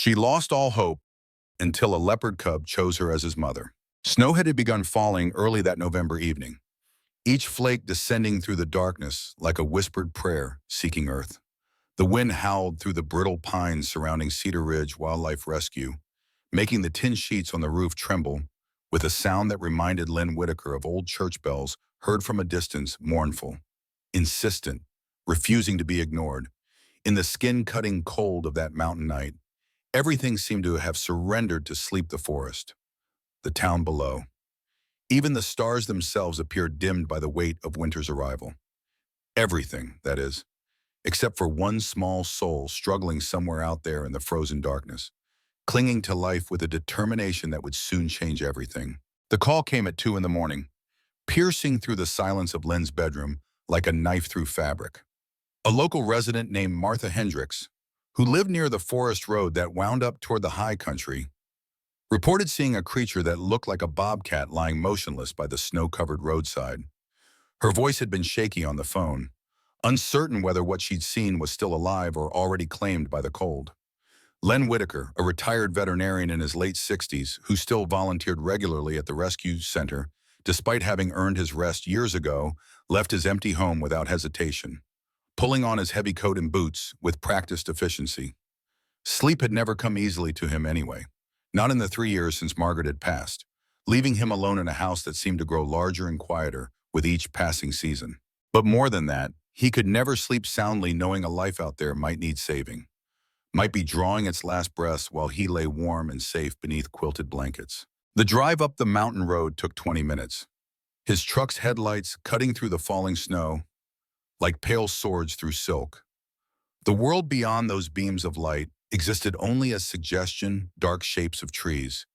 She lost all hope until a leopard cub chose her as his mother. Snow had begun falling early that November evening, each flake descending through the darkness like a whispered prayer seeking earth. The wind howled through the brittle pines surrounding Cedar Ridge Wildlife Rescue, making the tin sheets on the roof tremble with a sound that reminded Len Whitaker of old church bells heard from a distance, mournful, insistent, refusing to be ignored. In the skin-cutting cold of that mountain night, everything seemed to have surrendered to sleep: the forest, the town below. Even the stars themselves appeared dimmed by the weight of winter's arrival. Everything, that is, except for one small soul struggling somewhere out there in the frozen darkness, clinging to life with a determination that would soon change everything. The call came at 2 in the morning, piercing through the silence of Len's bedroom like a knife through fabric. A local resident named Martha Hendricks, who lived near the forest road that wound up toward the high country, reported seeing a creature that looked like a bobcat lying motionless by the snow-covered roadside. Her voice had been shaky on the phone, uncertain whether what she'd seen was still alive or already claimed by the cold. Len Whitaker, a retired veterinarian in his late 60s who still volunteered regularly at the rescue center, despite having earned his rest years ago, left his empty home without hesitation, pulling on his heavy coat and boots with practiced efficiency. Sleep had never come easily to him anyway, not in the 3 years since Margaret had passed, leaving him alone in a house that seemed to grow larger and quieter with each passing season. But more than that, he could never sleep soundly knowing a life out there might need saving, might be drawing its last breaths while he lay warm and safe beneath quilted blankets. The drive up the mountain road took 20 minutes, his truck's headlights cutting through the falling snow like pale swords through silk. The world beyond those beams of light existed only as suggestion, dark shapes of trees,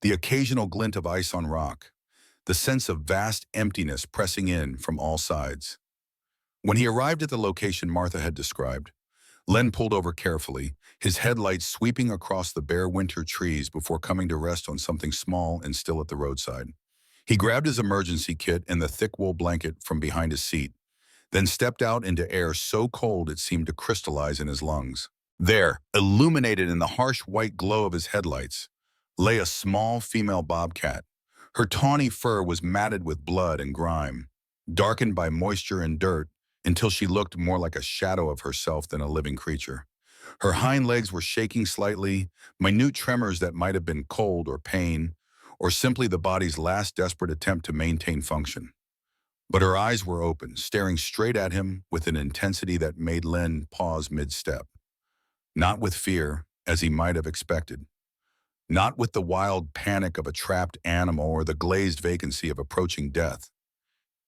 the occasional glint of ice on rock, the sense of vast emptiness pressing in from all sides. When he arrived at the location Martha had described, Len pulled over carefully, his headlights sweeping across the bare winter trees before coming to rest on something small and still at the roadside. He grabbed his emergency kit and the thick wool blanket from behind his seat, then stepped out into air so cold it seemed to crystallize in his lungs. There, illuminated in the harsh white glow of his headlights, lay a small female bobcat. Her tawny fur was matted with blood and grime, darkened by moisture and dirt until she looked more like a shadow of herself than a living creature. Her hind legs were shaking slightly, minute tremors that might have been cold or pain, or simply the body's last desperate attempt to maintain function. But her eyes were open, staring straight at him with an intensity that made Len pause mid-step. Not with fear, as he might have expected. Not with the wild panic of a trapped animal or the glazed vacancy of approaching death.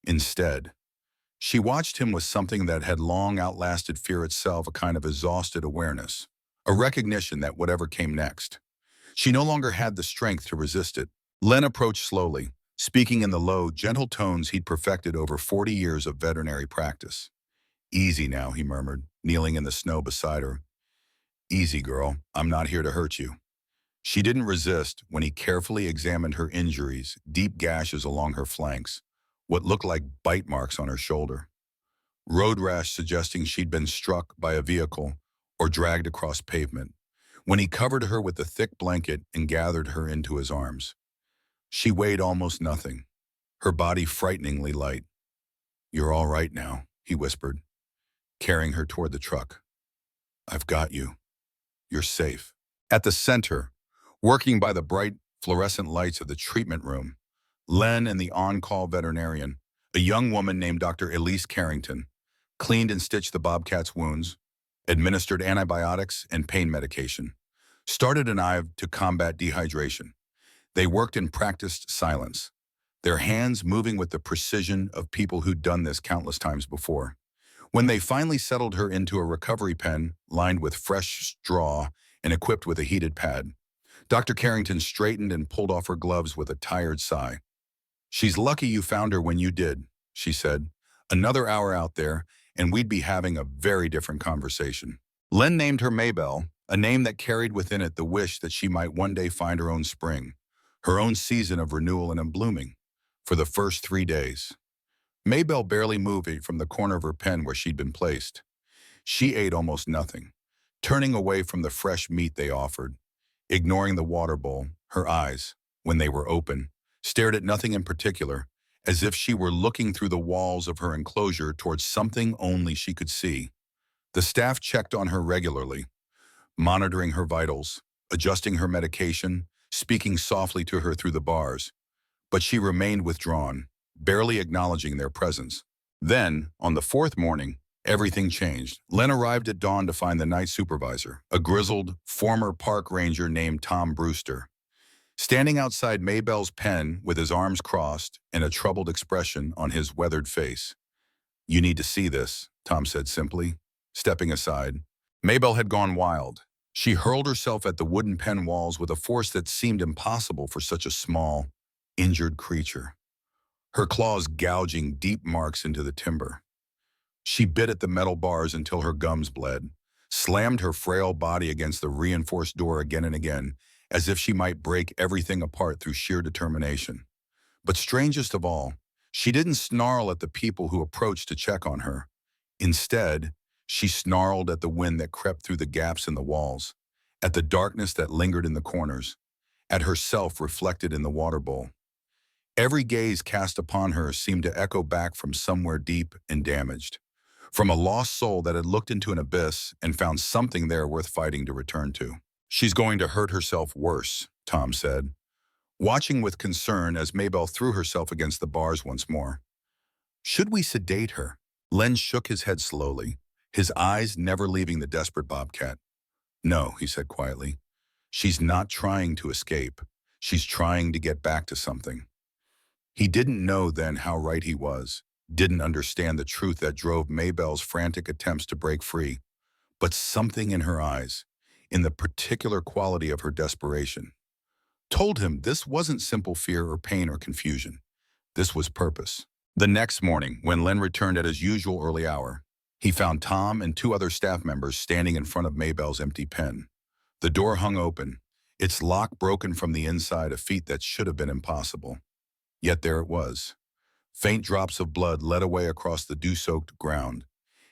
Instead, she watched him with something that had long outlasted fear itself, a kind of exhausted awareness, a recognition that whatever came next, she no longer had the strength to resist it. Len approached slowly, speaking in the low, gentle tones he'd perfected over 40 years of veterinary practice. "Easy now," he murmured, kneeling in the snow beside her. "Easy, girl. I'm not here to hurt you." She didn't resist when he carefully examined her injuries, deep gashes along her flanks, what looked like bite marks on her shoulder. Road rash suggesting she'd been struck by a vehicle or dragged across pavement, when he covered her with a thick blanket and gathered her into his arms. She weighed almost nothing, her body frighteningly light. "You're all right now," he whispered, carrying her toward the truck. "I've got you. You're safe." At the center, working by the bright fluorescent lights of the treatment room, Len and the on-call veterinarian, a young woman named Dr. Elise Carrington, cleaned and stitched the bobcat's wounds, administered antibiotics and pain medication, started an IV to combat dehydration. They worked in practiced silence, their hands moving with the precision of people who'd done this countless times before. When they finally settled her into a recovery pen lined with fresh straw and equipped with a heated pad, Dr. Carrington straightened and pulled off her gloves with a tired sigh. "She's lucky you found her when you did," she said. "Another hour out there, and we'd be having a very different conversation." Len named her Maybell, a name that carried within it the wish that she might one day find her own spring, her own season of renewal and blooming. For the first 3 days, Maybell barely moved from the corner of her pen where she'd been placed. She ate almost nothing, turning away from the fresh meat they offered, Ignoring the water bowl, her eyes, when they were open, stared at nothing in particular, as if she were looking through the walls of her enclosure towards something only she could see. The staff checked on her regularly, monitoring her vitals, adjusting her medication, speaking softly to her through the bars. But she remained withdrawn, barely acknowledging their presence. Then, on the fourth morning, everything changed. Len arrived at dawn to find the night supervisor, a grizzled, former park ranger named Tom Brewster, standing outside Maybell's pen with his arms crossed and a troubled expression on his weathered face. "You need to see this," Tom said simply, stepping aside. Maybell had gone wild. She hurled herself at the wooden pen walls with a force that seemed impossible for such a small, injured creature, her claws gouging deep marks into the timber. She bit at the metal bars until her gums bled, slammed her frail body against the reinforced door again and again, as if she might break everything apart through sheer determination. But strangest of all, she didn't snarl at the people who approached to check on her. Instead, she snarled at the wind that crept through the gaps in the walls, at the darkness that lingered in the corners, at herself reflected in the water bowl. Every gaze cast upon her seemed to echo back from somewhere deep and damaged, from a lost soul that had looked into an abyss and found something there worth fighting to return to. "She's going to hurt herself worse," Tom said, watching with concern as Maybell threw herself against the bars once more. "Should we sedate her?" Len shook his head slowly, his eyes never leaving the desperate bobcat. "No," he said quietly. "She's not trying to escape. She's trying to get back to something." He didn't know then how right he was, didn't understand the truth that drove Maybell's frantic attempts to break free, but something in her eyes, in the particular quality of her desperation, told him this wasn't simple fear or pain or confusion. This was purpose. The next morning, when Len returned at his usual early hour, he found Tom and two other staff members standing in front of Maybell's empty pen. The door hung open, its lock broken from the inside, a feat that should have been impossible. Yet there it was. Faint drops of blood led away across the dew-soaked ground,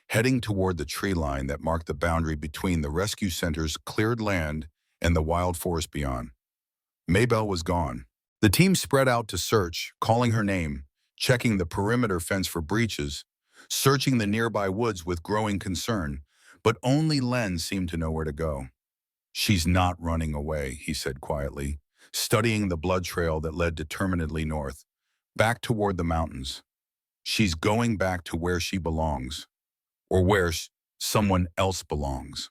heading toward the tree line that marked the boundary between the rescue center's cleared land and the wild forest beyond. Maybell was gone. The team spread out to search, calling her name, checking the perimeter fence for breaches, searching the nearby woods with growing concern, but only Len seemed to know where to go. "She's not running away," he said quietly, studying the blood trail that led determinedly north, back toward the mountains. "She's going back to where she belongs, or where someone else belongs."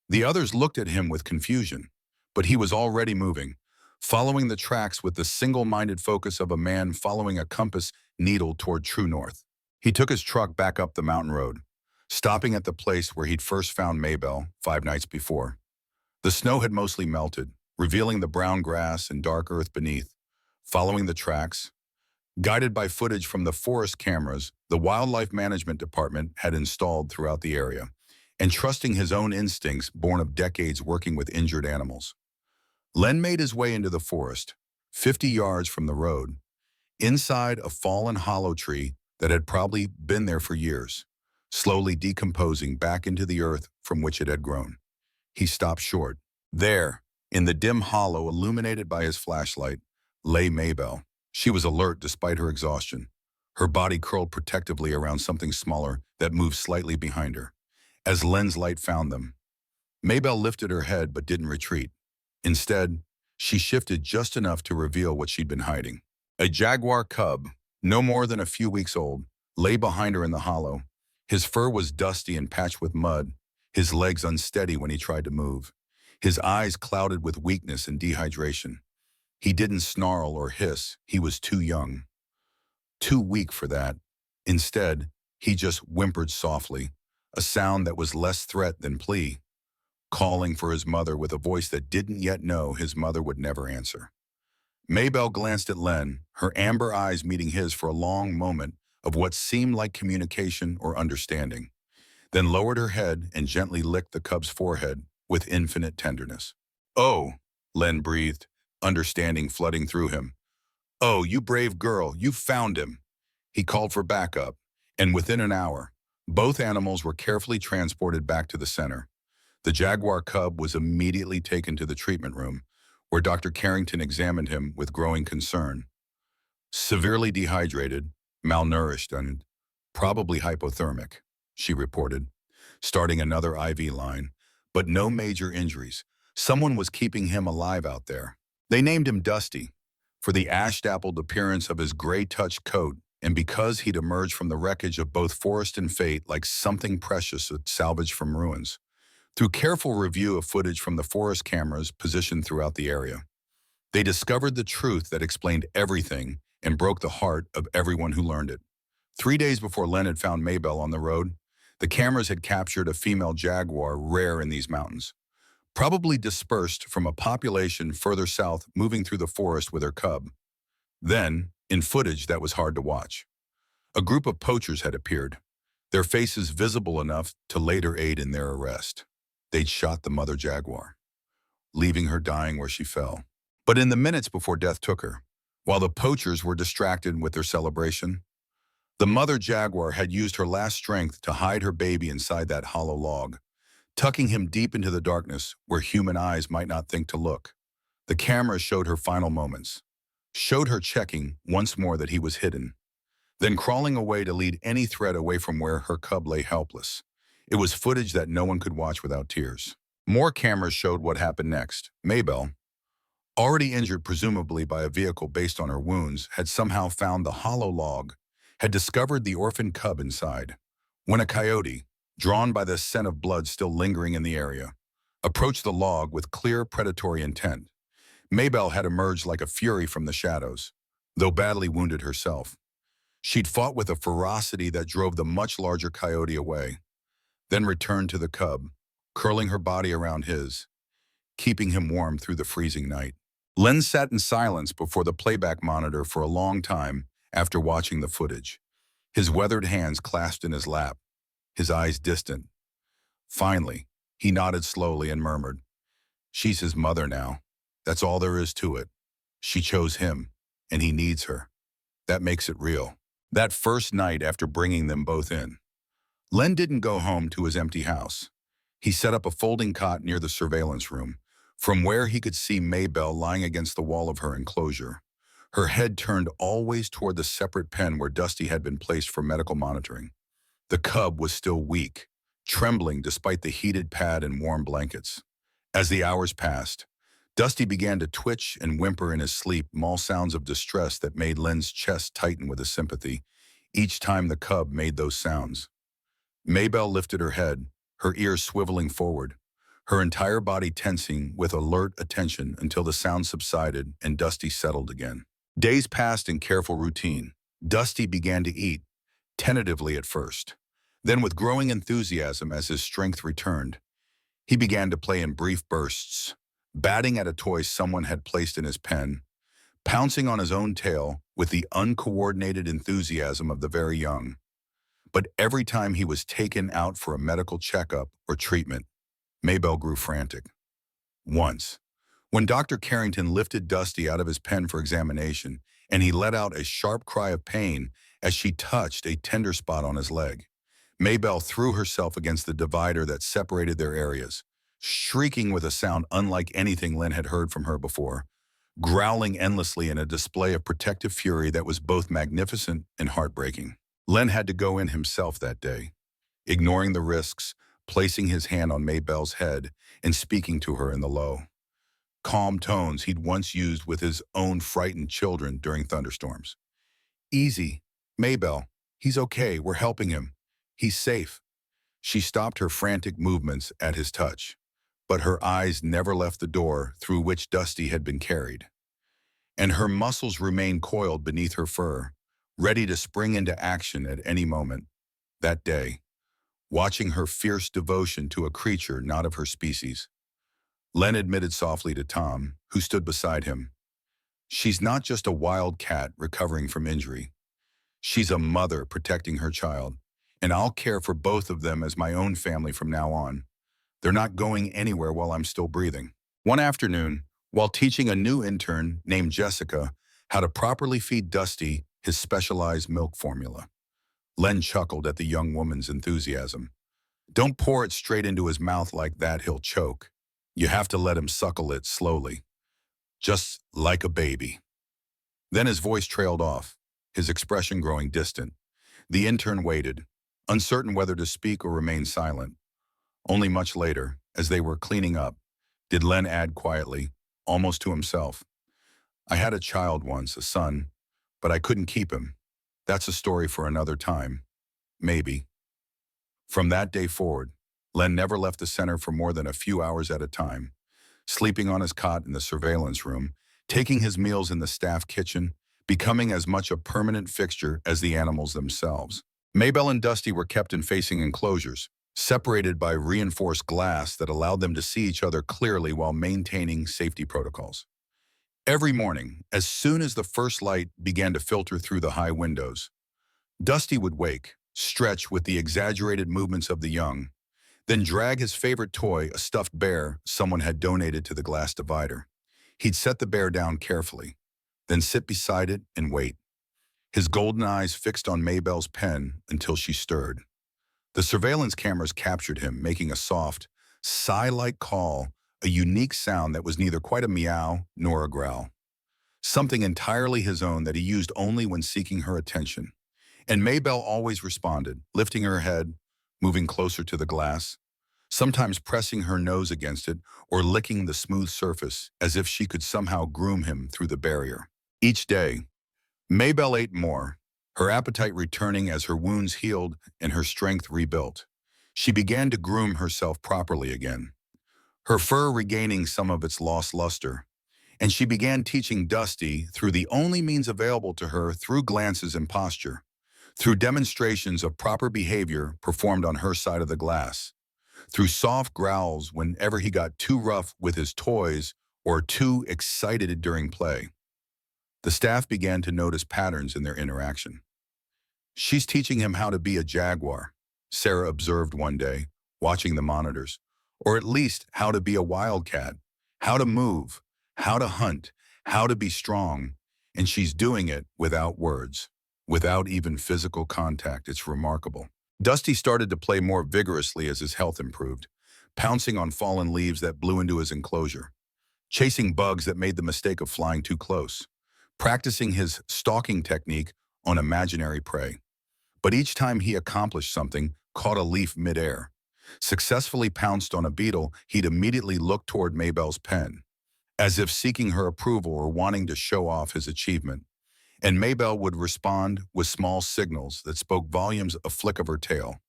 The others looked at him with confusion, but he was already moving, following the tracks with the single-minded focus of a man following a compass needle toward true north. He took his truck back up the mountain road, stopping at the place where he'd first found Maybell 5 nights before. The snow had mostly melted, revealing the brown grass and dark earth beneath. Following the tracks, guided by footage from the forest cameras the Wildlife Management Department had installed throughout the area, and trusting his own instincts born of decades working with injured animals, Len made his way into the forest, 50 yards from the road, inside a fallen hollow tree that had probably been there for years, slowly decomposing back into the earth from which it had grown. He stopped short. There, in the dim hollow illuminated by his flashlight, lay Maybell. She was alert despite her exhaustion, her body curled protectively around something smaller that moved slightly behind her. As Len's light found them, Maybell lifted her head but didn't retreat. Instead, she shifted just enough to reveal what she'd been hiding. A jaguar cub, no more than a few weeks old, lay behind her in the hollow. His fur was dusty and patched with mud, his legs unsteady when he tried to move, his eyes clouded with weakness and dehydration. He didn't snarl or hiss. He was too young, too weak for that. Instead, he just whimpered softly, a sound that was less threat than plea, calling for his mother with a voice that didn't yet know his mother would never answer. Maybell glanced at Len, her amber eyes meeting his for a long moment of what seemed like communication or understanding, then lowered her head and gently licked the cub's forehead with infinite tenderness. "Oh," Len breathed, understanding flooding through him. "Oh, you brave girl, you found him." He called for backup, and within an hour, both animals were carefully transported back to the center. The jaguar cub was immediately taken to the treatment room, where Dr. Carrington examined him with growing concern. Severely dehydrated, malnourished, and probably hypothermic, she reported, starting another IV line, but no major injuries. Someone was keeping him alive out there. They named him Dusty, for the ash-dappled appearance of his gray-touched coat and because he'd emerged from the wreckage of both forest and fate like something precious salvaged from ruins. Through careful review of footage from the forest cameras positioned throughout the area, they discovered the truth that explained everything and broke the heart of everyone who learned it. 3 days before Len had found Maybell on the road, the cameras had captured a female jaguar rare in these mountains, probably dispersed from a population further south moving through the forest with her cub. Then, in footage that was hard to watch, a group of poachers had appeared, their faces visible enough to later aid in their arrest. They'd shot the mother jaguar, leaving her dying where she fell. But in the minutes before death took her, while the poachers were distracted with their celebration, the mother jaguar had used her last strength to hide her baby inside that hollow log, tucking him deep into the darkness where human eyes might not think to look. The camera showed her final moments, showed her checking once more that he was hidden, then crawling away to lead any threat away from where her cub lay helpless. It was footage that no one could watch without tears. More cameras showed what happened next. Maybell, already injured presumably by a vehicle based on her wounds, had somehow found the hollow log, had discovered the orphaned cub inside. When a coyote, drawn by the scent of blood still lingering in the area, approached the log with clear predatory intent, Maybell had emerged like a fury from the shadows, though badly wounded herself. She'd fought with a ferocity that drove the much larger coyote away, then returned to the cub, curling her body around his, keeping him warm through the freezing night. Len sat in silence before the playback monitor for a long time after watching the footage, his weathered hands clasped in his lap, his eyes distant. Finally, he nodded slowly and murmured, "She's his mother now. That's all there is to it. She chose him, and he needs her. That makes it real." That first night after bringing them both in, Len didn't go home to his empty house. He set up a folding cot near the surveillance room, from where he could see Maybell lying against the wall of her enclosure, her head turned always toward the separate pen where Dusty had been placed for medical monitoring. The cub was still weak, trembling despite the heated pad and warm blankets. As the hours passed, Dusty began to twitch and whimper in his sleep, small sounds of distress that made Len's chest tighten with a sympathy each time the cub made those sounds. Maybell lifted her head, her ears swiveling forward, her entire body tensing with alert attention until the sound subsided and Dusty settled again. Days passed in careful routine. Dusty began to eat, tentatively at first. Then with growing enthusiasm as his strength returned, he began to play in brief bursts, batting at a toy someone had placed in his pen, pouncing on his own tail with the uncoordinated enthusiasm of the very young. But every time he was taken out for a medical checkup or treatment, Maybell grew frantic. Once, when Dr. Carrington lifted Dusty out of his pen for examination, and he let out a sharp cry of pain as she touched a tender spot on his leg, Maybell threw herself against the divider that separated their areas, shrieking with a sound unlike anything Len had heard from her before, growling endlessly in a display of protective fury that was both magnificent and heartbreaking. Len had to go in himself that day, ignoring the risks, placing his hand on Maybell's head and speaking to her in the low, calm tones he'd once used with his own frightened children during thunderstorms. "Easy, Maybell. He's okay. We're helping him. He's safe." She stopped her frantic movements at his touch, but her eyes never left the door through which Dusty had been carried, and her muscles remained coiled beneath her fur, ready to spring into action at any moment. That day, watching her fierce devotion to a creature not of her species, Len admitted softly to Tom, who stood beside him, "She's not just a wild cat recovering from injury. She's a mother protecting her child, and I'll care for both of them as my own family from now on. They're not going anywhere while I'm still breathing." One afternoon, while teaching a new intern named Jessica how to properly feed Dusty his specialized milk formula, Len chuckled at the young woman's enthusiasm. Don't pour it straight into his mouth like that, he'll choke. You have to let him suckle it slowly, just like a baby. Then his voice trailed off, his expression growing distant. The intern waited, uncertain whether to speak or remain silent. Only much later, as they were cleaning up, did Len add quietly, almost to himself, I had a child once, a son, but I couldn't keep him. That's a story for another time. Maybe. From that day forward, Len never left the center for more than a few hours at a time, sleeping on his cot in the surveillance room, taking his meals in the staff kitchen, becoming as much a permanent fixture as the animals themselves. Maybell and Dusty were kept in facing enclosures, separated by reinforced glass that allowed them to see each other clearly while maintaining safety protocols. Every morning, as soon as the first light began to filter through the high windows, Dusty would wake, stretch with the exaggerated movements of the young, then drag his favorite toy, a stuffed bear someone had donated to the glass divider. He'd set the bear down carefully, then sit beside it and wait, his golden eyes fixed on Maybell's pen until she stirred. The surveillance cameras captured him, making a soft, sigh-like call, a unique sound that was neither quite a meow nor a growl. Something entirely his own that he used only when seeking her attention. And Maybell always responded, lifting her head, moving closer to the glass, sometimes pressing her nose against it or licking the smooth surface as if she could somehow groom him through the barrier. Each day, Maybell ate more, her appetite returning as her wounds healed and her strength rebuilt. She began to groom herself properly again, her fur regaining some of its lost luster, and she began teaching Dusty through the only means available to her through glances and posture, through demonstrations of proper behavior performed on her side of the glass, through soft growls whenever he got too rough with his toys or too excited during play. The staff began to notice patterns in their interaction. She's teaching him how to be a jaguar, Sarah observed one day, watching the monitors, or at least how to be a wildcat, how to move, how to hunt, how to be strong, and she's doing it without words, without even physical contact. It's remarkable. Dusty started to play more vigorously as his health improved, pouncing on fallen leaves that blew into his enclosure, chasing bugs that made the mistake of flying too close, practicing his stalking technique on imaginary prey. But each time he accomplished something, caught a leaf midair, successfully pounced on a beetle, he'd immediately look toward Maybell's pen, as if seeking her approval or wanting to show off his achievement. And Maybell would respond with small signals that spoke volumes, a flick of her tail,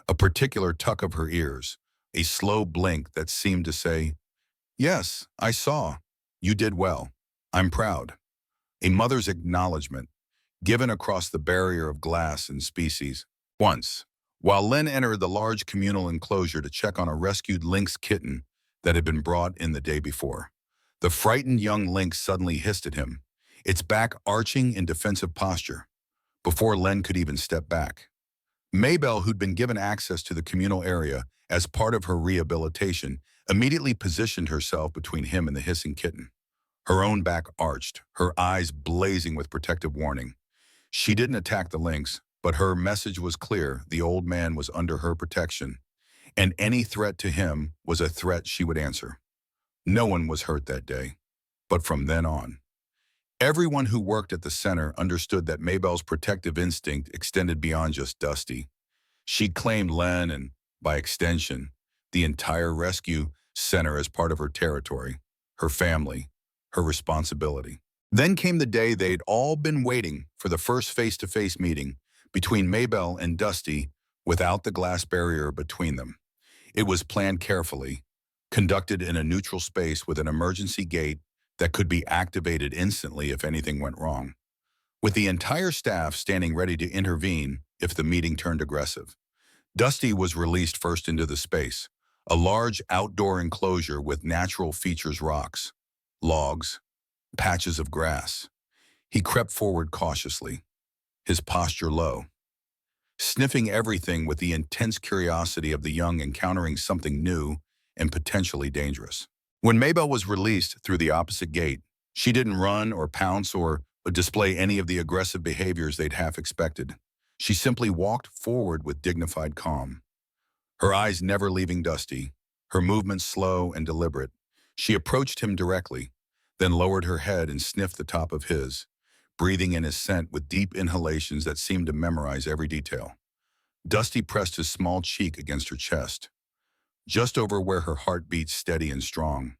a particular tuck of her ears, a slow blink that seemed to say, "Yes, I saw. You did well. I'm proud." A mother's acknowledgement, given across the barrier of glass and species. Once, while Len entered the large communal enclosure to check on a rescued lynx kitten that had been brought in the day before, the frightened young lynx suddenly hissed at him, its back arching in defensive posture, before Len could even step back. Maybell, who'd been given access to the communal area as part of her rehabilitation, immediately positioned herself between him and the hissing kitten. Her own back arched, her eyes blazing with protective warning. She didn't attack the lynx, but her message was clear: the old man was under her protection, and any threat to him was a threat she would answer. No one was hurt that day, but from then on, everyone who worked at the center understood that Maybell's protective instinct extended beyond just Dusty. She claimed Len and, by extension, the entire rescue center as part of her territory, her family, her responsibility. Then came the day they'd all been waiting for, the first face-to-face meeting between Maybell and Dusty without the glass barrier between them. It was planned carefully, conducted in a neutral space with an emergency gate that could be activated instantly if anything went wrong, with the entire staff standing ready to intervene if the meeting turned aggressive. Dusty was released first into the space, a large outdoor enclosure with natural features: rocks, logs, patches of grass. He crept forward cautiously, his posture low, sniffing everything with the intense curiosity of the young encountering something new and potentially dangerous. When Maybell was released through the opposite gate, she didn't run or pounce or display any of the aggressive behaviors they'd half expected. She simply walked forward with dignified calm. her eyes never leaving Dusty, her movements slow and deliberate. She approached him directly, then lowered her head and sniffed the top of his, breathing in his scent with deep inhalations that seemed to memorize every detail. Dusty pressed his small cheek against her chest, just over where her heart beat steady and strong.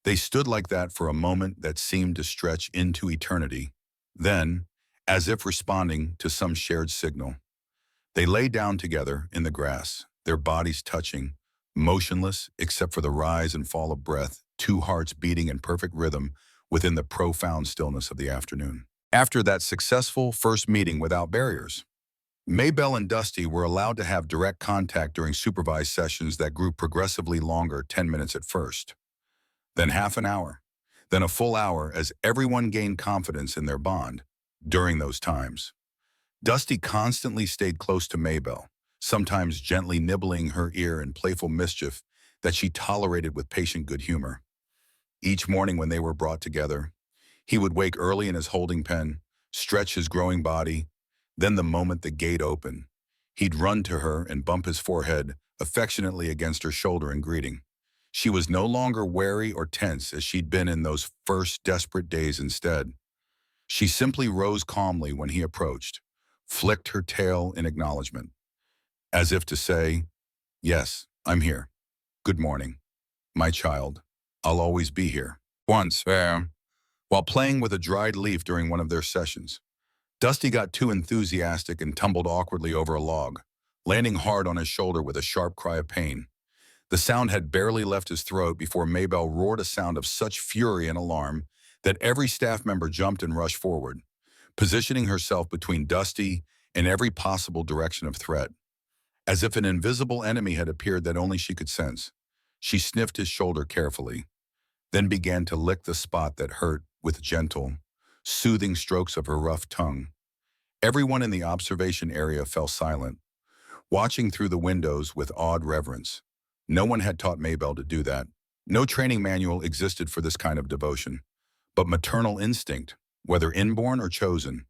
They stood like that for a moment that seemed to stretch into eternity. Then, as if responding to some shared signal, they lay down together in the grass, their bodies touching, motionless except for the rise and fall of breath, two hearts beating in perfect rhythm within the profound stillness of the afternoon. After that successful first meeting without barriers, Maybell and Dusty were allowed to have direct contact during supervised sessions that grew progressively longer, 10 minutes at first, then half an hour, then a full hour as everyone gained confidence in their bond. During those times, Dusty constantly stayed close to Maybell, sometimes gently nibbling her ear in playful mischief that she tolerated with patient good humor. Each morning when they were brought together, he would wake early in his holding pen, stretch his growing body. Then the moment the gate opened, he'd run to her and bump his forehead affectionately against her shoulder in greeting. She was no longer wary or tense as she'd been in those first desperate days. Instead, she simply rose calmly when he approached, flicked her tail in acknowledgement, as if to say, "Yes, I'm here. Good morning, my child. I'll always be here." Once, while playing with a dried leaf during one of their sessions, Dusty got too enthusiastic and tumbled awkwardly over a log, landing hard on his shoulder with a sharp cry of pain. The sound had barely left his throat before Maybell roared a sound of such fury and alarm that every staff member jumped and rushed forward, positioning herself between Dusty and every possible direction of threat. As if an invisible enemy had appeared that only she could sense, she sniffed his shoulder carefully, then began to lick the spot that hurt with gentle, soothing strokes of her rough tongue. Everyone in the observation area fell silent, watching through the windows with awed reverence. No one had taught Maybell to do that. No training manual existed for this kind of devotion. But maternal instinct, whether inborn or chosen,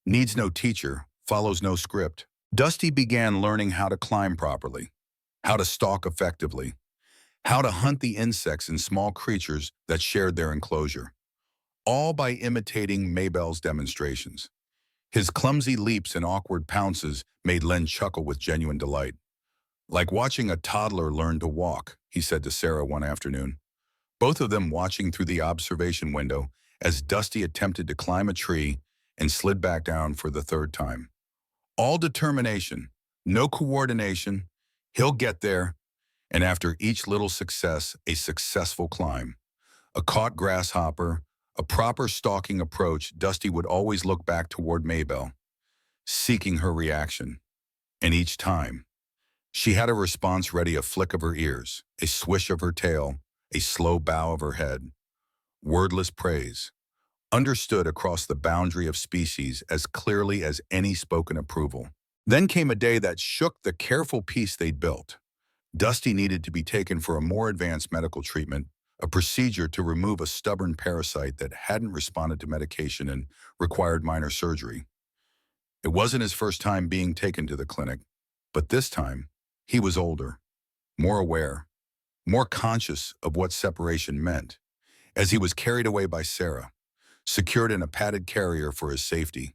needs no teacher, follows no script. Dusty began learning how to climb properly, how to stalk effectively, how to hunt the insects and small creatures that shared their enclosure, all by imitating Maybell's demonstrations. His clumsy leaps and awkward pounces made Len chuckle with genuine delight. "Like watching a toddler learn to walk," he said to Sarah one afternoon, both of them watching through the observation window as Dusty attempted to climb a tree and slid back down for the third time. All determination, no coordination. He'll get there. And after each little success, a successful climb. A caught grasshopper, a proper stalking approach, Dusty would always look back toward Maybell, seeking her reaction. And each time, she had a response ready: a flick of her ears, a swish of her tail, a slow bow of her head. Wordless praise, understood across the boundary of species as clearly as any spoken approval. Then came a day that shook the careful peace they'd built. Dusty needed to be taken for a more advanced medical treatment, a procedure to remove a stubborn parasite that hadn't responded to medication and required minor surgery. It wasn't his first time being taken to the clinic, but this time, he was older, more aware, more conscious of what separation meant. As he was carried away by Sarah, secured in a padded carrier for his safety,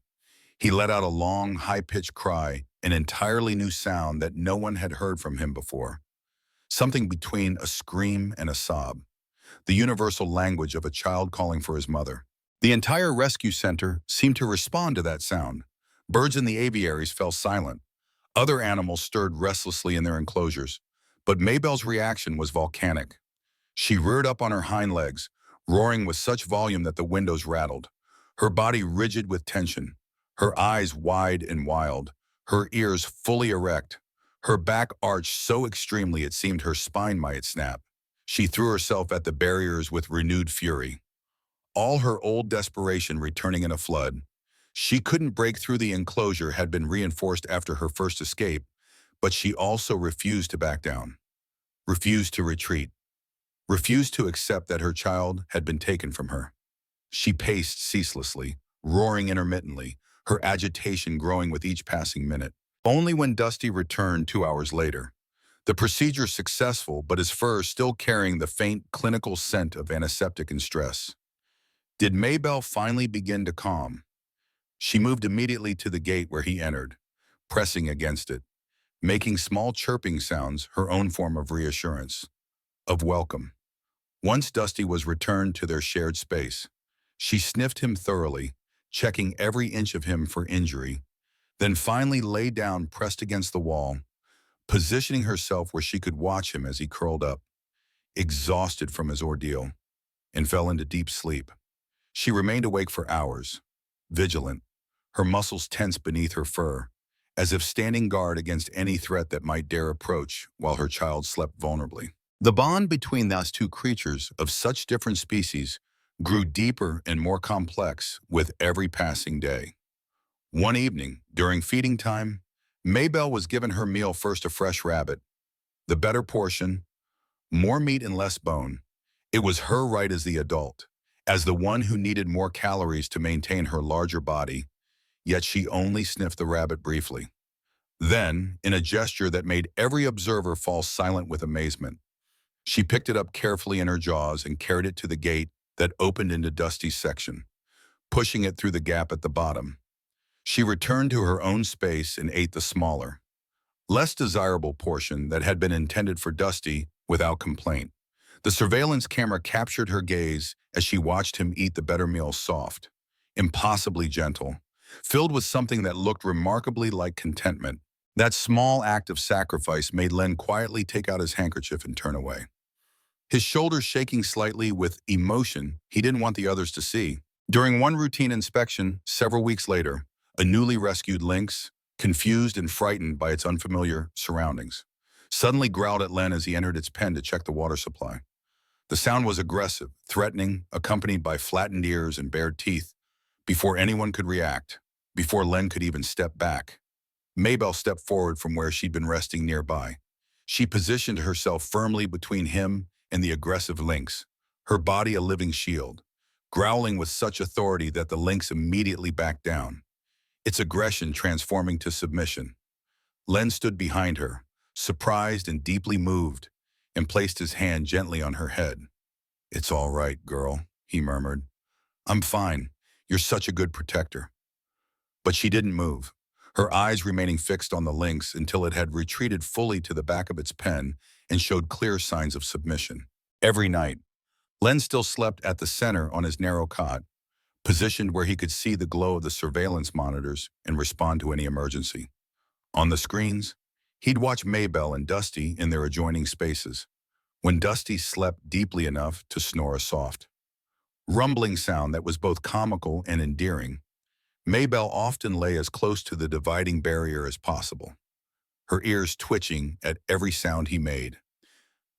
he let out a long, high-pitched cry, an entirely new sound that no one had heard from him before. Something between a scream and a sob, the universal language of a child calling for his mother. The entire rescue center seemed to respond to that sound. Birds in the aviaries fell silent. Other animals stirred restlessly in their enclosures, but Maybell's reaction was volcanic. She reared up on her hind legs, roaring with such volume that the windows rattled, her body rigid with tension, her eyes wide and wild, her ears fully erect, her back arched so extremely it seemed her spine might snap. She threw herself at the barriers with renewed fury, all her old desperation returning in a flood. She couldn't break through. The enclosure had been reinforced after her first escape, but she also refused to back down, refused to retreat, refused to accept that her child had been taken from her. She paced ceaselessly, roaring intermittently, her agitation growing with each passing minute. Only when Dusty returned 2 hours later, The procedure successful, but his fur still carrying the faint clinical scent of antiseptic and stress. Did Maybell finally begin to calm? She moved immediately to the gate where he entered, pressing against it, making small chirping sounds, her own form of reassurance, of welcome. Once Dusty was returned to their shared space, she sniffed him thoroughly, checking every inch of him for injury, then finally lay down pressed against the wall, positioning herself where she could watch him as he curled up, exhausted from his ordeal, and fell into deep sleep. She remained awake for hours, vigilant, her muscles tense beneath her fur, as if standing guard against any threat that might dare approach while her child slept vulnerably. The bond between those two creatures of such different species grew deeper and more complex with every passing day. One evening, during feeding time, Maybell was given her meal, first a fresh rabbit, the better portion, more meat and less bone. It was her right as the adult, as the one who needed more calories to maintain her larger body, yet she only sniffed the rabbit briefly. Then, in a gesture that made every observer fall silent with amazement, she picked it up carefully in her jaws and carried it to the gate that opened into Dusty's section, pushing it through the gap at the bottom. She returned to her own space and ate the smaller, less desirable portion that had been intended for Dusty without complaint. The surveillance camera captured her gaze as she watched him eat the better meal, soft, impossibly gentle, filled with something that looked remarkably like contentment. That small act of sacrifice made Len quietly take out his handkerchief and turn away, his shoulders shaking slightly with emotion he didn't want the others to see. During one routine inspection, several weeks later, a newly rescued lynx, confused and frightened by its unfamiliar surroundings, suddenly growled at Len as he entered its pen to check the water supply. The sound was aggressive, threatening, accompanied by flattened ears and bared teeth. Before anyone could react, before Len could even step back, Maybell stepped forward from where she'd been resting nearby. She positioned herself firmly between him and the aggressive lynx, her body a living shield, growling with such authority that the lynx immediately backed down, its aggression transforming to submission. Len stood behind her, surprised and deeply moved, and placed his hand gently on her head. "It's all right, girl," he murmured. "I'm fine. You're such a good protector." But she didn't move, her eyes remaining fixed on the lynx until it had retreated fully to the back of its pen and showed clear signs of submission. Every night, Len still slept at the center on his narrow cot, positioned where he could see the glow of the surveillance monitors and respond to any emergency. On the screens, he'd watch Maybell and Dusty in their adjoining spaces, when Dusty slept deeply enough to snore a soft, rumbling sound that was both comical and endearing. Maybell often lay as close to the dividing barrier as possible, her ears twitching at every sound he made.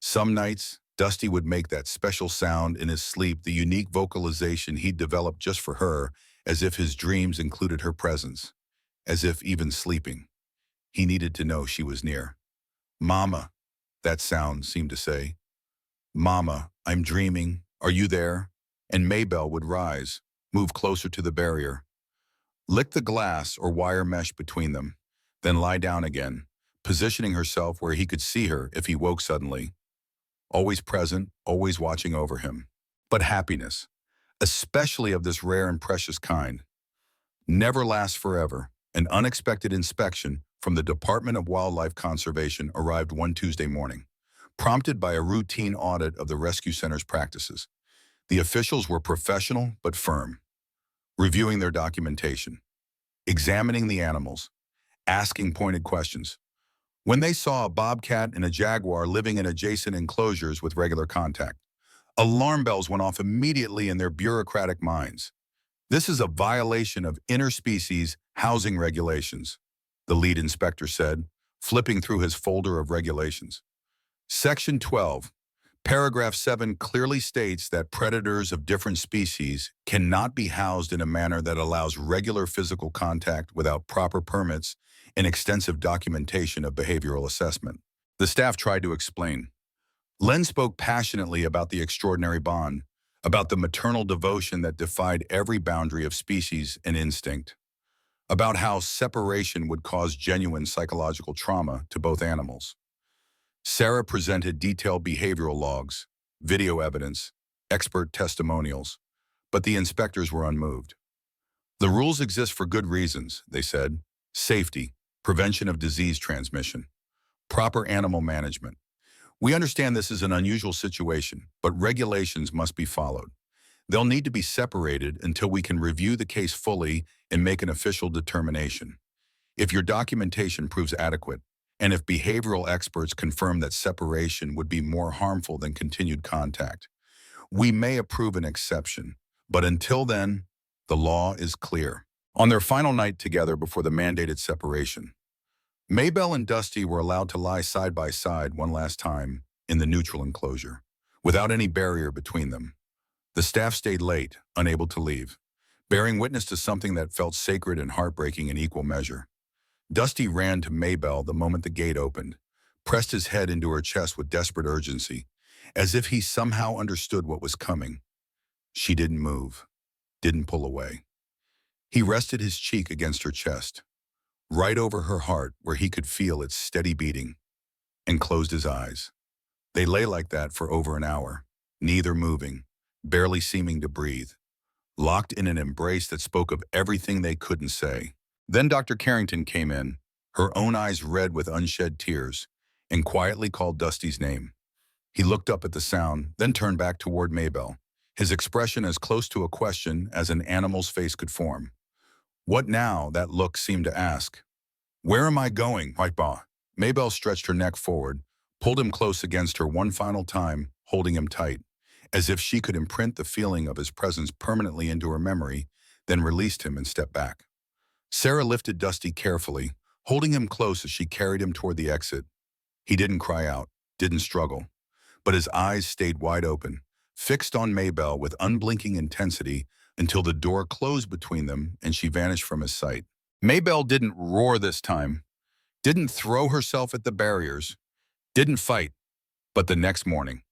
Some nights, Dusty would make that special sound in his sleep, the unique vocalization he'd developed just for her, as if his dreams included her presence, as if even sleeping, he needed to know she was near. "Mama," that sound seemed to say. "Mama, I'm dreaming. Are you there?" And Maybell would rise, move closer to the barrier, lick the glass or wire mesh between them, then lie down again, positioning herself where he could see her if he woke suddenly. Always present, always watching over him. But happiness, especially of this rare and precious kind, never lasts forever. An unexpected inspection from the Department of Wildlife Conservation arrived one Tuesday morning, prompted by a routine audit of the rescue center's practices. The officials were professional but firm, reviewing their documentation, examining the animals, asking pointed questions. When they saw a bobcat and a jaguar living in adjacent enclosures with regular contact, alarm bells went off immediately in their bureaucratic minds. "This is a violation of interspecies housing regulations," the lead inspector said, flipping through his folder of regulations. Section 12, Paragraph 7 clearly states that predators of different species cannot be housed in a manner that allows regular physical contact without proper permits and extensive documentation of behavioral assessment. The staff tried to explain. Len spoke passionately about the extraordinary bond, about the maternal devotion that defied every boundary of species and instinct, about how separation would cause genuine psychological trauma to both animals. Sarah presented detailed behavioral logs, video evidence, expert testimonials, but the inspectors were unmoved. The rules exist for good reasons, they said. Safety, prevention of disease transmission, proper animal management. We understand this is an unusual situation, but regulations must be followed. They'll need to be separated until we can review the case fully and make an official determination. If your documentation proves adequate, and if behavioral experts confirm that separation would be more harmful than continued contact, we may approve an exception. But until then, the law is clear. On their final night together before the mandated separation, Maybell and Dusty were allowed to lie side by side one last time in the neutral enclosure, without any barrier between them. The staff stayed late, unable to leave, bearing witness to something that felt sacred and heartbreaking in equal measure. Dusty ran to Maybell the moment the gate opened, pressed his head into her chest with desperate urgency, as if he somehow understood what was coming. She didn't move, didn't pull away. He rested his cheek against her chest, right over her heart where he could feel its steady beating, and closed his eyes. They lay like that for over an hour, neither moving, barely seeming to breathe, locked in an embrace that spoke of everything they couldn't say. Then Dr. Carrington came in, her own eyes red with unshed tears, and quietly called Dusty's name. He looked up at the sound, then turned back toward Maybell, his expression as close to a question as an animal's face could form. What now? That look seemed to ask. Where am I going, Whitebaugh? Maybell stretched her neck forward, pulled him close against her one final time, holding him tight, as if she could imprint the feeling of his presence permanently into her memory, then released him and stepped back. Sarah lifted Dusty carefully, holding him close as she carried him toward the exit. He didn't cry out, didn't struggle, but his eyes stayed wide open, fixed on Maybell with unblinking intensity until the door closed between them and she vanished from his sight. Maybell didn't roar this time, didn't throw herself at the barriers, didn't fight, but the next morning,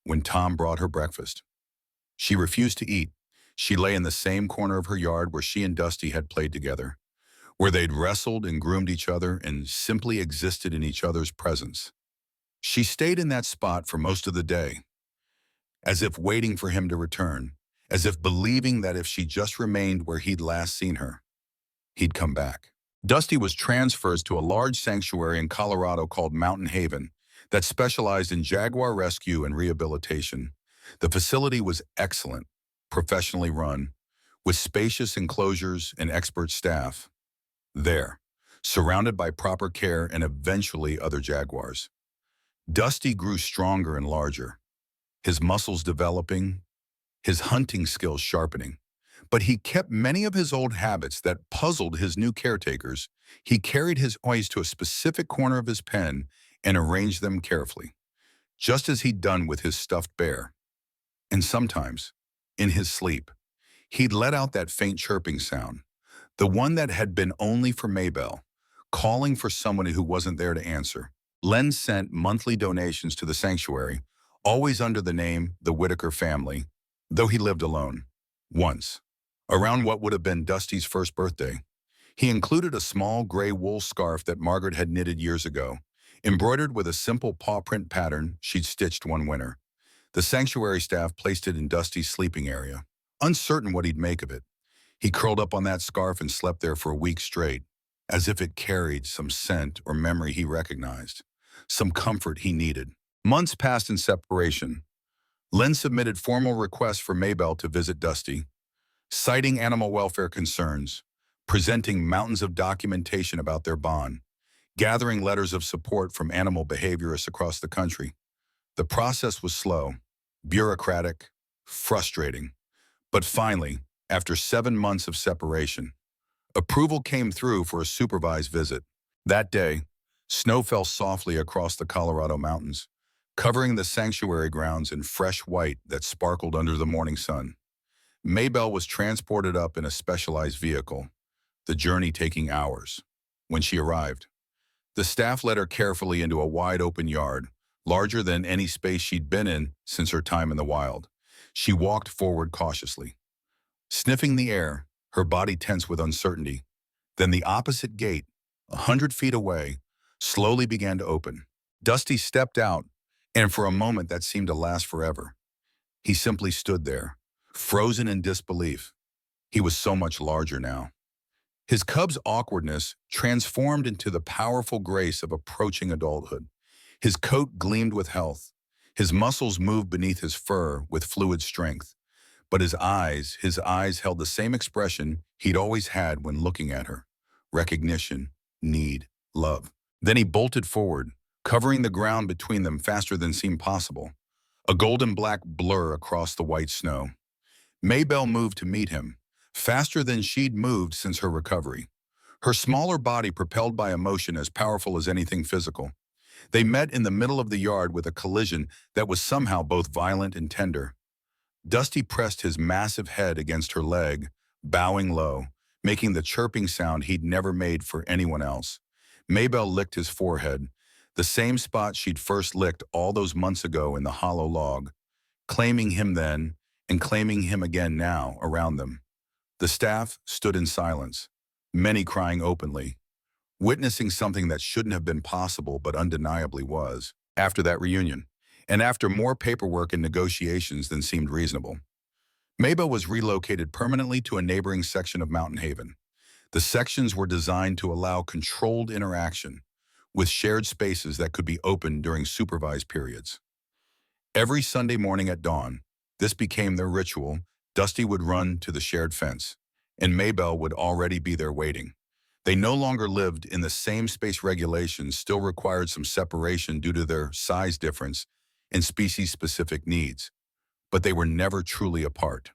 when Tom brought her breakfast, she refused to eat. She lay in the same corner of her yard where she and Dusty had played together, where they'd wrestled and groomed each other and simply existed in each other's presence. She stayed in that spot for most of the day, as if waiting for him to return, as if believing that if she just remained where he'd last seen her, he'd come back. Dusty was transferred to a large sanctuary in Colorado called Mountain Haven that specialized in jaguar rescue and rehabilitation. The facility was excellent, professionally run, with spacious enclosures and expert staff. There, surrounded by proper care and eventually other jaguars, Dusty grew stronger and larger, his muscles developing, his hunting skills sharpening. But he kept many of his old habits that puzzled his new caretakers. He carried his toys to a specific corner of his pen and arranged them carefully, just as he'd done with his stuffed bear. And sometimes, in his sleep, he'd let out that faint chirping sound, the one that had been only for Maybell, calling for someone who wasn't there to answer. Len sent monthly donations to the sanctuary, always under the name the Whitaker family, though he lived alone. Once, around what would have been Dusty's first birthday, he included a small gray wool scarf that Margaret had knitted years ago, embroidered with a simple paw print pattern she'd stitched one winter. The sanctuary staff placed it in Dusty's sleeping area, uncertain what he'd make of it. He curled up on that scarf and slept there for a week straight, as if it carried some scent or memory he recognized, some comfort he needed. Months passed in separation. Len submitted formal requests for Maybell to visit Dusty, citing animal welfare concerns, presenting mountains of documentation about their bond, gathering letters of support from animal behaviorists across the country. The process was slow, bureaucratic, frustrating. But finally, after 7 months of separation, approval came through for a supervised visit. That day, snow fell softly across the Colorado mountains, covering the sanctuary grounds in fresh white that sparkled under the morning sun. Maybell was transported up in a specialized vehicle, the journey taking hours. When she arrived, the staff led her carefully into a wide-open yard, larger than any space she'd been in since her time in the wild. She walked forward cautiously, sniffing the air, her body tense with uncertainty. Then the opposite gate, 100 feet away, slowly began to open. Dusty stepped out, and for a moment that seemed to last forever. He simply stood there, frozen in disbelief. He was so much larger now. His cub's awkwardness transformed into the powerful grace of approaching adulthood. His coat gleamed with health. His muscles moved beneath his fur with fluid strength. But his eyes held the same expression he'd always had when looking at her. Recognition, need, love. Then he bolted forward, covering the ground between them faster than seemed possible. A golden black blur across the white snow. Maybell moved to meet him, faster than she'd moved since her recovery. Her smaller body propelled by emotion as powerful as anything physical. They met in the middle of the yard with a collision that was somehow both violent and tender. Dusty pressed his massive head against her leg, bowing low, making the chirping sound he'd never made for anyone else. Maybell licked his forehead, the same spot she'd first licked all those months ago in the hollow log, claiming him then and claiming him again now around them. The staff stood in silence, many crying openly, witnessing something that shouldn't have been possible but undeniably was. After that reunion, and after more paperwork and negotiations than seemed reasonable, Maybell was relocated permanently to a neighboring section of Mountain Haven. The sections were designed to allow controlled interaction, with shared spaces that could be opened during supervised periods. Every Sunday morning at dawn, this became their ritual. Dusty would run to the shared fence, and Maybell would already be there waiting. They no longer lived in the same space. Regulations still required some separation due to their size difference and species-specific needs, but they were never truly apart,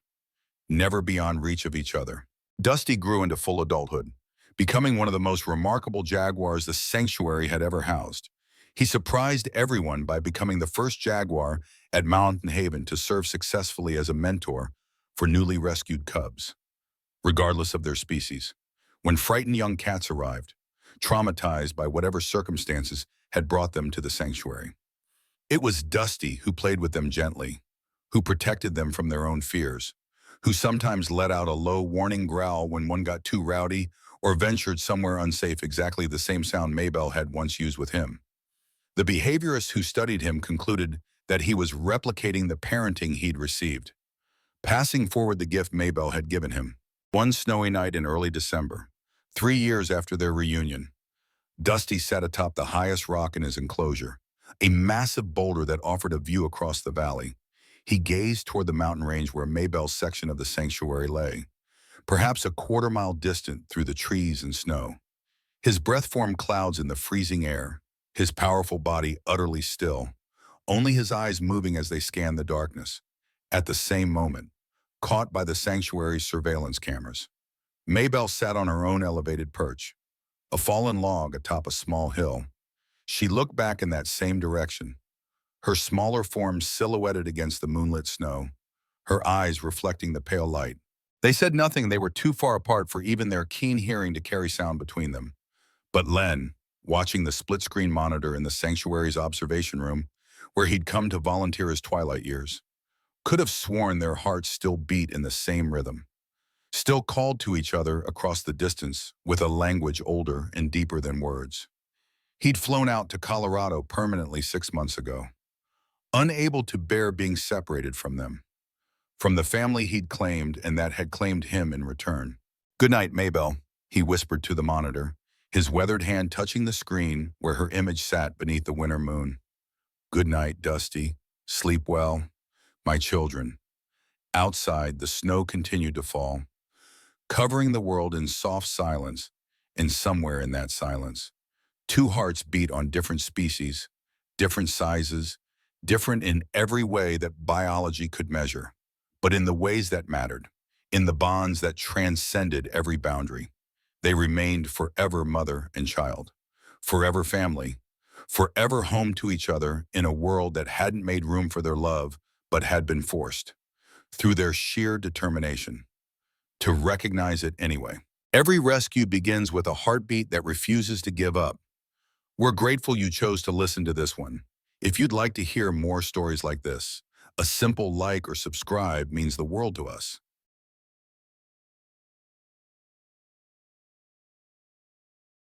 never beyond reach of each other. Dusty grew into full adulthood, becoming one of the most remarkable jaguars the sanctuary had ever housed. He surprised everyone by becoming the first jaguar at Mountain Haven to serve successfully as a mentor for newly rescued cubs, regardless of their species. When frightened young cats arrived, traumatized by whatever circumstances had brought them to the sanctuary, it was Dusty who played with them gently, who protected them from their own fears, who sometimes let out a low warning growl when one got too rowdy or ventured somewhere unsafe, exactly the same sound Maybell had once used with him. The behaviorists who studied him concluded that he was replicating the parenting he'd received, passing forward the gift Maybell had given him. One snowy night in early December, 3 years after their reunion, Dusty sat atop the highest rock in his enclosure, a massive boulder that offered a view across the valley. He gazed toward the mountain range where Maybell's section of the sanctuary lay, perhaps a quarter-mile distant through the trees and snow. His breath formed clouds in the freezing air, his powerful body utterly still, only his eyes moving as they scanned the darkness. At the same moment, caught by the sanctuary's surveillance cameras, Maybell sat on her own elevated perch, a fallen log atop a small hill. She looked back in that same direction, her smaller form silhouetted against the moonlit snow, her eyes reflecting the pale light. They said nothing. They were too far apart for even their keen hearing to carry sound between them. But Len, watching the split-screen monitor in the sanctuary's observation room, where he'd come to volunteer his twilight years, could have sworn their hearts still beat in the same rhythm, still called to each other across the distance with a language older and deeper than words. He'd flown out to Colorado permanently 6 months ago, unable to bear being separated from them, from the family he'd claimed and that had claimed him in return. "Good night, Maybell," he whispered to the monitor, his weathered hand touching the screen where her image sat beneath the winter moon. "Good night, Dusty. Sleep well, my children." Outside, the snow continued to fall, covering the world in soft silence, and somewhere in that silence, two hearts beat on different species, different sizes, different in every way that biology could measure, but in the ways that mattered, in the bonds that transcended every boundary. They remained forever mother and child, forever family, forever home to each other in a world that hadn't made room for their love, but had been forced, through their sheer determination, to recognize it anyway. Every rescue begins with a heartbeat that refuses to give up. We're grateful you chose to listen to this one. If you'd like to hear more stories like this, a simple like or subscribe means the world to us.